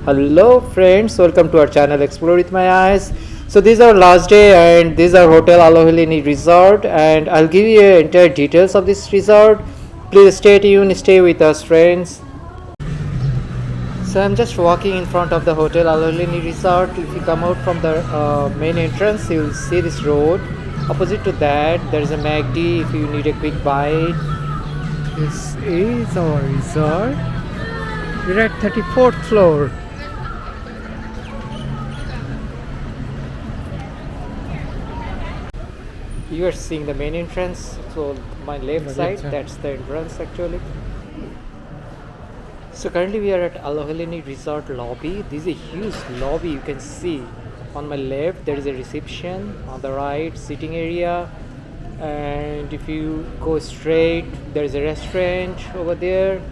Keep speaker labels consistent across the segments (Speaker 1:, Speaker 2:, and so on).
Speaker 1: Hello friends, welcome to our channel Explore with My Eyes. So this is our last day and this is our hotel Alohilani Resort, and I'll give you entire details of this resort. Please stay tuned, stay with us friends. So I'm just walking in front of the hotel Alohilani Resort. If you come out from the main entrance, you will see this road. Opposite to that there is a McD if you need a quick bite. This is our resort. We're at 34th floor. You are seeing the main entrance, so my left side, that's the entrance actually. So currently we are at Alohilani Resort lobby. This is a huge lobby. You can see on my left there is a reception, on the right sitting area, and if you go straight there is a restaurant over there.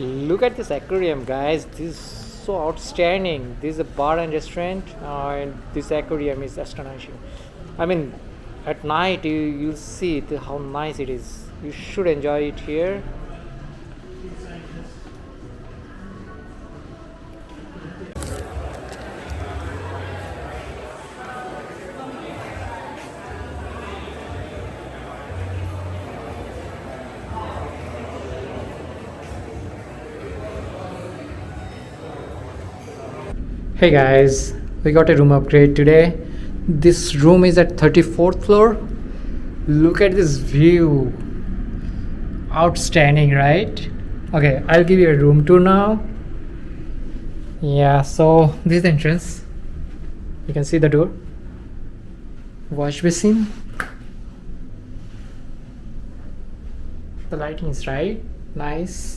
Speaker 1: Look at this aquarium, guys. This is so outstanding. This is a bar and restaurant, and this aquarium is astonishing. I mean, at night you'll see how nice it is. You should enjoy it here. Hey guys, we got a room upgrade today. This room is at 34th floor. Look at this view. Outstanding, right? Okay, I'll give you a room tour now. Yeah, so this is the entrance. You can see the door. Wash basin. The lighting is right. Nice.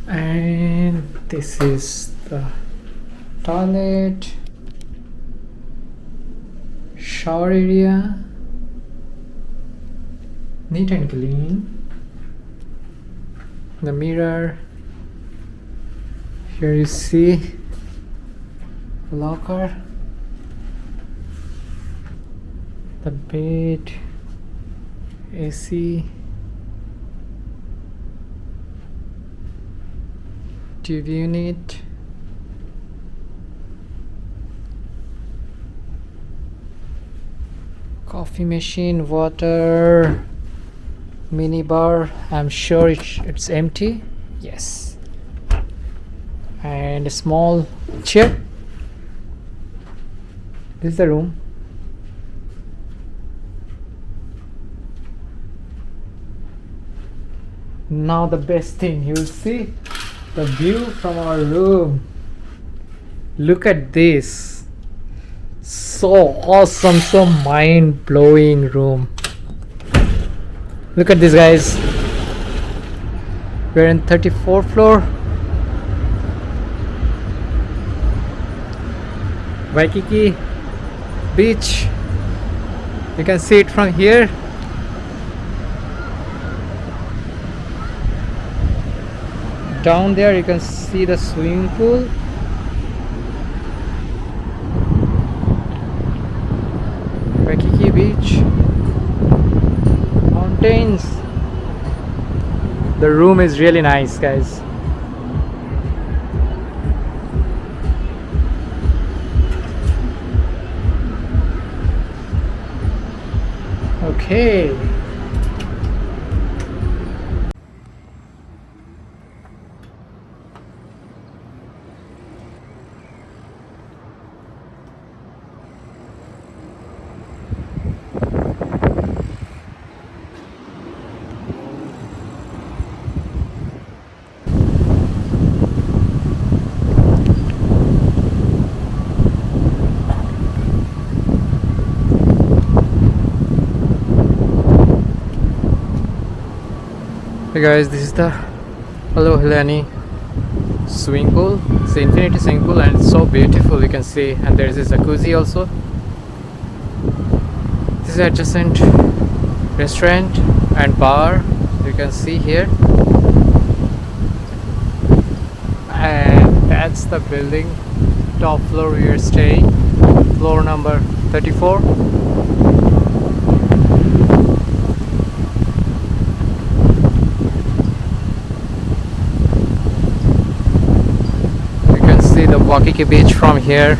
Speaker 1: And this is the toilet, shower area, neat and clean. The mirror, here you see locker, the bed, AC, TV unit, coffee machine, water, mini bar. I'm sure it's empty. Yes. And a small chair. This is the room. Now the best thing, you'll see the view from our room. Look at this. So awesome, so mind-blowing room. Look at this, guys. We're in 34th floor. Waikiki Beach. You can see it from here. Down there you can see the swimming pool. Waikiki Beach, mountains. The room is really nice, guys. Okay. Hey guys, this is the Alohilani swimming pool. It's an infinity swimming pool and it's so beautiful, you can see. And there is a jacuzzi also. This is adjacent restaurant and bar, you can see here. And that's the building, top floor we are staying, floor number 34. You can see the Waikiki Beach from here.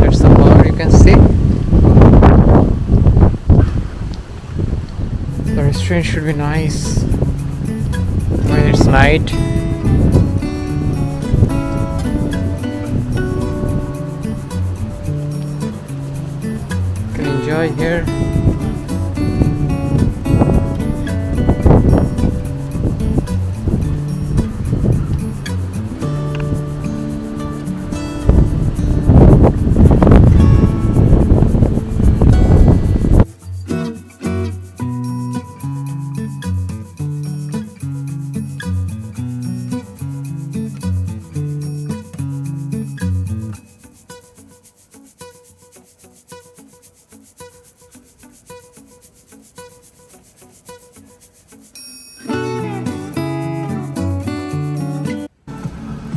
Speaker 1: There's the bar, you can see. The restaurant should be nice when it's night. You can enjoy here.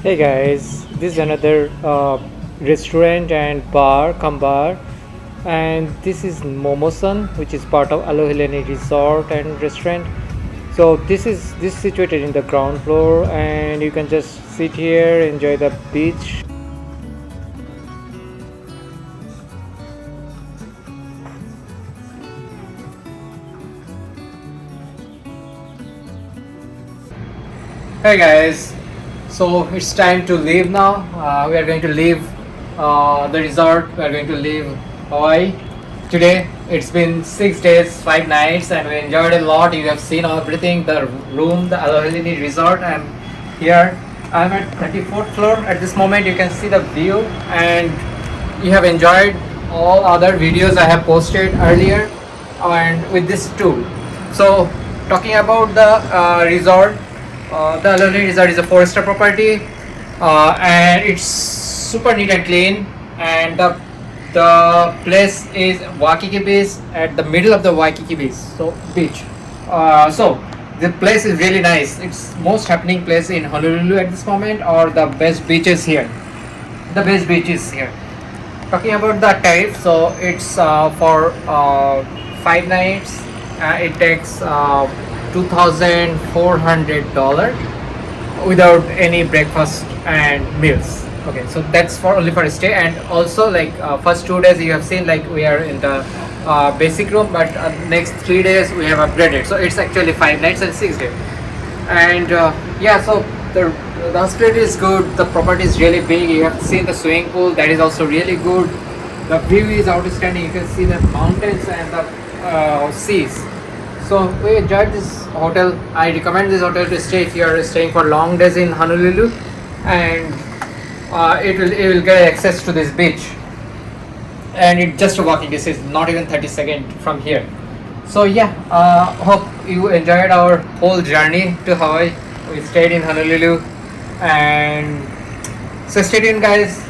Speaker 1: Hey guys, this is another restaurant and bar, and this is Momosan, which is part of Alohilani Resort and Restaurant. So this is situated in the ground floor, and you can just sit here, enjoy the beach. Hey guys, so it's time to leave now. We are going to leave the resort. We are going to leave Hawaii today. It's been 6 days, 5 nights, and we enjoyed a lot. You have seen everything, the room, the Alohilani Resort. I'm here. I'm at 34th floor at this moment. You can see the view, and you have enjoyed all other videos I have posted earlier, and with this tool. So talking about the resort. The Alohilani Resort is a 4-star property, and it's super neat and clean. And the place is Waikiki Beach, at the middle of the Waikiki Beach. So the place is really nice. It's most happening place in Honolulu at this moment, or the best beaches here. The best beaches here. Talking about the tariff, so it's for 5 nights. It takes $2,400 without any breakfast and meals. Okay, so that's for only for a stay, and also like first 2 days you have seen like we are in the basic room, but next 3 days we have upgraded, so it's actually 5 nights and 6 days. And yeah, so the hospitality is good, the property is really big. You have seen the swimming pool, that is also really good. The view is outstanding. You can see the mountains and the seas. So we enjoyed this hotel. I recommend this hotel to stay if you are staying for long days in Honolulu, and it will get access to this beach, and it just a walking distance, not even 30 seconds from here. So yeah, hope you enjoyed our whole journey to Hawaii. We stayed in Honolulu, and so stay tuned, guys.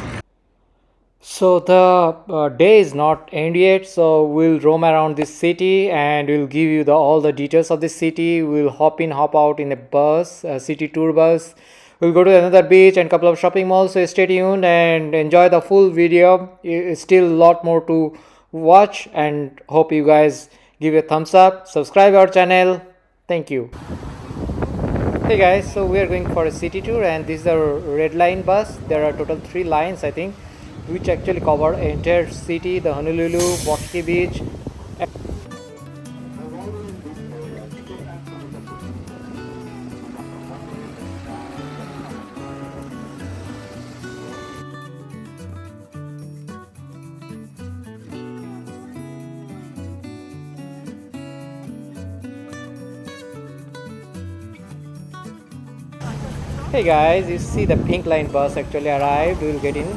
Speaker 1: So the day is not end yet, so we'll roam around this city and we'll give you all the details of the city. We'll hop in, hop out in a bus, a city tour bus. We'll go to another beach and couple of shopping malls. So stay tuned and enjoy the full video. It's still a lot more to watch, and hope you guys give a thumbs up, subscribe our channel. Thank you. Hey guys, so we are going for a city tour, and this is a red line bus. There are total 3 lines, I think, which actually cover entire city, the Honolulu, Waikiki Beach. Hey guys, you see the pink line bus actually arrived. We'll get in.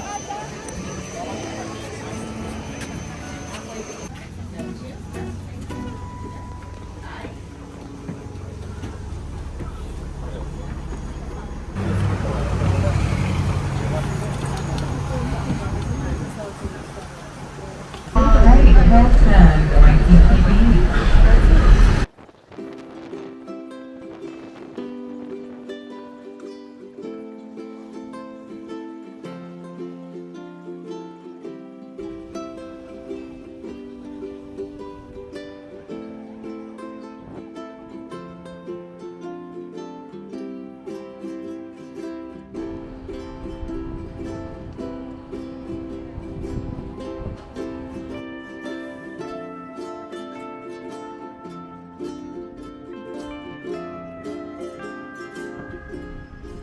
Speaker 2: Right hand turn, Waikiki Beach.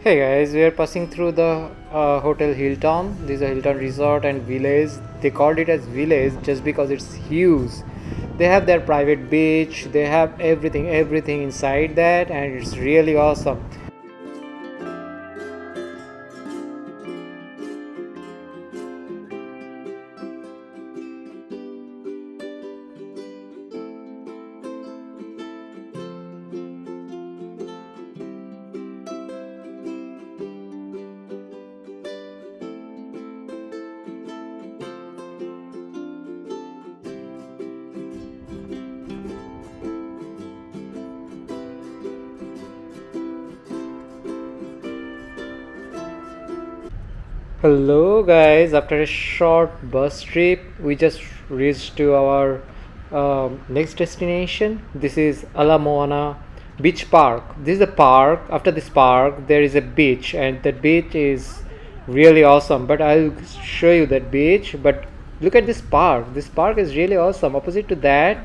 Speaker 1: Hey guys, we are passing through the Hotel Hilton. This is a Hilton Resort and Village. They called it as Village just because it's huge. They have their private beach. They have everything inside that, and it's really awesome. Hello guys, after a short bus trip, we just reached to our next destination. This is Ala Moana Beach Park. This is a park. After this park, there is a beach, and that beach is really awesome. But I'll show you that beach. But look at this park. This park is really awesome. Opposite to that,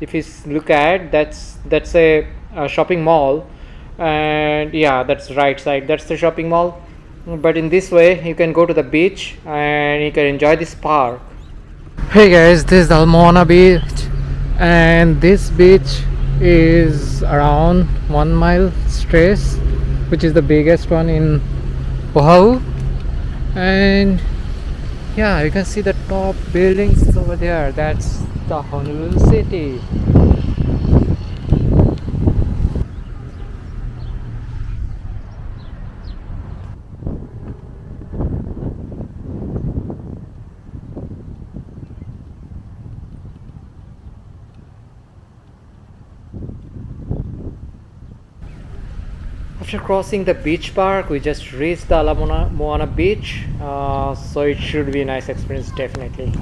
Speaker 1: if you look at, that's a shopping mall, and yeah, that's right side. That's the shopping mall, but in this way you can go to the beach and you can enjoy this park. Hey guys, this is Almoana beach, and this beach is around 1 mile stretch, which is the biggest one in Oahu. And yeah, you can see the top buildings over there. That's the Honolulu city. After crossing the beach park, we just reached the Moana beach, so it should be a nice experience definitely.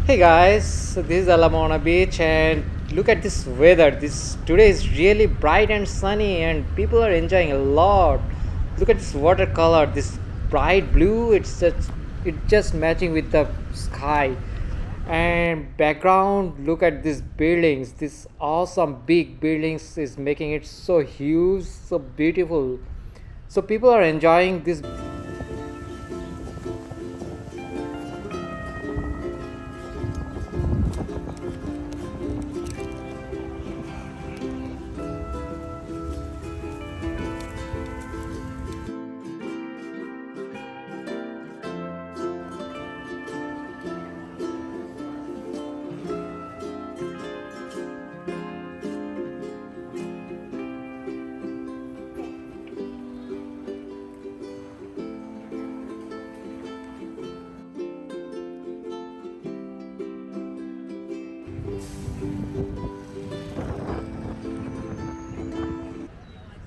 Speaker 1: Hey guys, so this is Ala Moana beach, and look at this weather. This today is really bright and sunny, and people are enjoying a lot. Look at this watercolor, this bright blue. It's just matching with the sky. And background, look at these buildings. This awesome big buildings is making it so huge, so beautiful. So people are enjoying this.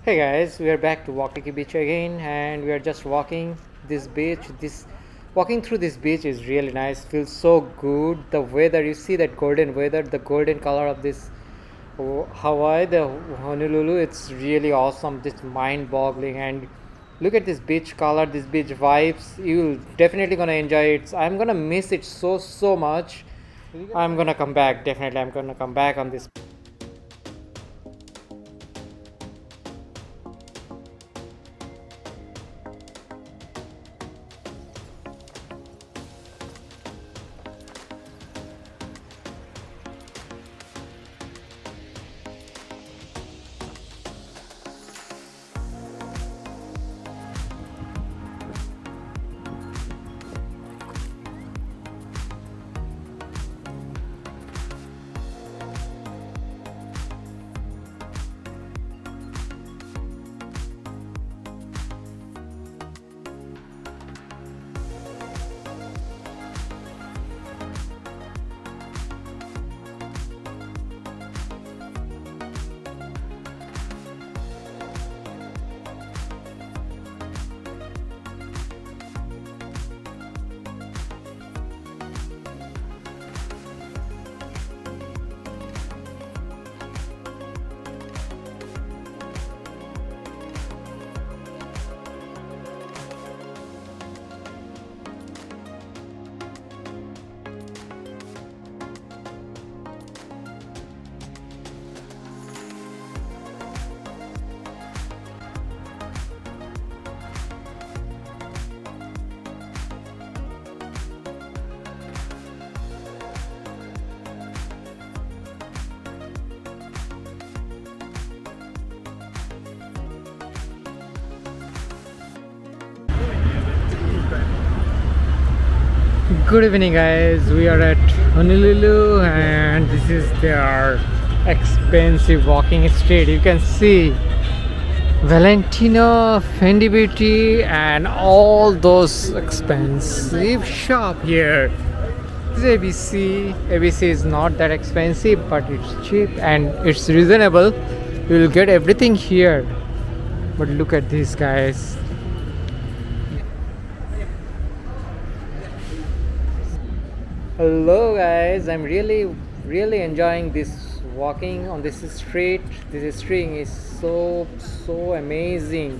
Speaker 1: Hey guys, we are back to Waikiki Beach again, and we are just walking this beach. This walking through this beach is really nice. Feels so good. The weather, you see that golden weather, the golden color of this Hawaii, the Honolulu. It's really awesome. It's mind-boggling, and look at this beach color, this beach vibes. You'll definitely gonna enjoy it. I'm gonna miss it so much. I'm gonna come back. Definitely, I'm gonna come back on this. Good evening, guys. We are at Honolulu, and this is their expensive walking street. You can see Valentino, Fendi Beauty, and all those expensive shop here. This is ABC. ABC is not that expensive, but it's cheap and it's reasonable. You will get everything here. But look at these guys. Hello guys, I'm really enjoying this walking on this street. This street is so amazing.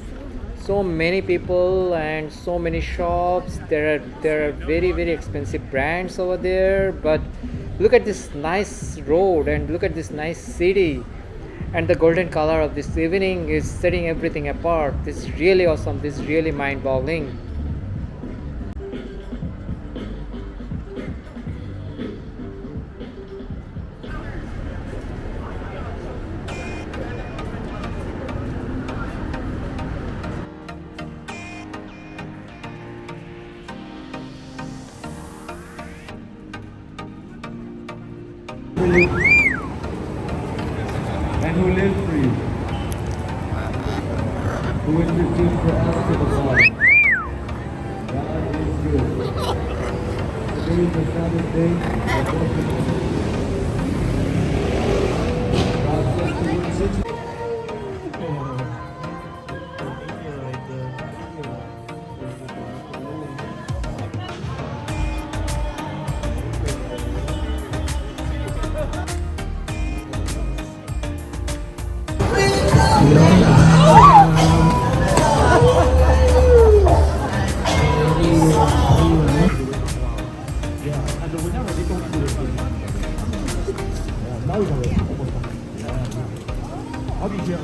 Speaker 1: So many people and so many shops. There are very expensive brands over there, but look at this nice road and look at this nice city. And the golden color of this evening is setting everything apart. This is really awesome. This is really mind-boggling.
Speaker 3: And who live free, who introduced for us to the Father. God is good. Today is the Sabbath day. God says to you, sit. I'll be here.